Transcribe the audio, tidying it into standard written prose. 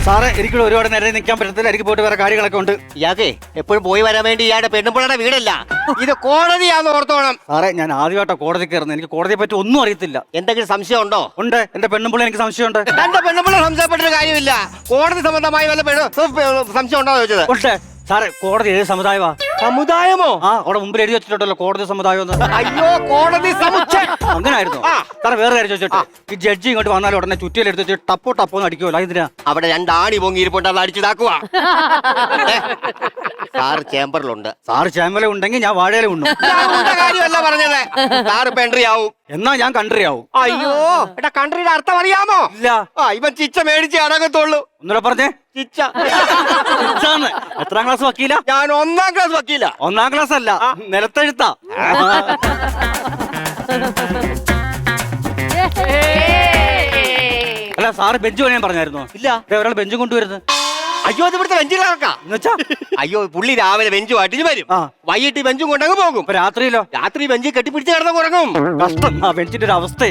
സാറേ എനിക്ക് ഒരുപാട് നേരം നിൽക്കാൻ പറ്റത്തില്ല. എനിക്ക് പോയിട്ട് വേറെ കാര്യങ്ങളൊക്കെ ഉണ്ട്. ഇയാൾക്ക് എപ്പോഴും പോയി വരാൻ വേണ്ടി ഇയാളുടെ പെണ്ണുപിള്ളയുടെ വീടല്ല, ഇത് കോടതിയാന്ന് ഓർത്തോണം. സാറേ ഞാൻ ആദ്യമായിട്ടാണ് കോടതി കയറുന്നത്. എനിക്ക് കോടതിയെ പറ്റി ഒന്നും അറിയത്തില്ല. എന്തെങ്കിലും സംശയം ഉണ്ടോ? ഉണ്ട്, എന്റെ പെണ്ണുമ്പിള്ള എനിക്ക് സംശയമുണ്ട്. എന്റെ പെണ്ണുപിള്ള സംശയപ്പെട്ടൊരു കാര്യമില്ല. കോടതി സംബന്ധമായി വല്ല സംശയം ഉണ്ടോ ചോദിച്ചത്? ഉണ്ട് സാറേ. കോടതി ഏത് സമുദായമാ? സമുദായമോ? ആ അവിടെ മുമ്പിൽ എഴുതി വെച്ചിട്ടുണ്ടല്ലോ കോടതി സമുദായം എന്ന്. അയ്യോ, കോടതി സമുച്ചയം. അങ്ങനായിരുന്നു സാറേ. വേറെ കാര്യം ചോദിച്ചോട്ടെ, ഈ ജഡ്ജി ഇങ്ങോട്ട് വന്നാലും ഉടനെ ചുറ്റിയിലെടുത്ത് വെച്ച് ടപ്പോ ടപ്പോ എന്ന് അടിക്കുമല്ലോ, ഇതിനാ? അവിടെ രണ്ടാണി പൊങ്ങിയിരിപ്പുണ്ട്, അത് അടിച്ചിതാക്കുക. സാറ് ചേംബറിലുണ്ട്. സാറ് ചേമ്പല ഉണ്ടെങ്കിൽ ഞാൻ വാഴയില ഉണ്ണും. കാര്യമല്ല പറഞ്ഞത്. സാറ് ഇപ്പൊ എൻട്രി ആവും. എന്നാ ഞാൻ കൺട്രി ആവും. അയ്യോ, എടാ കൺട്രിയുടെ അർത്ഥം അറിയാമോ? ഇല്ല. ഇവൻ ചിച്ച മേടിച്ച് അടങ്ങത്തുള്ളൂ. ഒന്നുകൂടെ പറഞ്ഞേ. ചിച്ച. എത്രാം ക്ലാസ് വക്കീല? ഞാൻ 1ാം ക്ലാസ് വക്കീല. 1ാം ക്ലാസ് അല്ല, നിലത്തെഴുത്താ. അല്ല സാറ് ബെഞ്ച് പണിയാൻ പറഞ്ഞായിരുന്നോ? ഇല്ല. ഒരാൾ ബെഞ്ചും കൊണ്ടുവരുന്നത്. അയ്യോ, അത് ഇവിടുത്തെ ബെഞ്ചിലാക്കാം. എന്നുവെച്ചാ അയ്യോ, പുള്ളി രാവിലെ ബെഞ്ചുമായിട്ട് വരും, വൈകിട്ട് ബെഞ്ചും കൊണ്ടങ്ങ് പോകും. രാത്രിയിലോ? രാത്രി ബെഞ്ച് കെട്ടിപ്പിടിച്ച് കിടന്ന് ഉറങ്ങും. കഷ്ടം ആ ബെഞ്ചിന്റെ ഒരു അവസ്ഥ.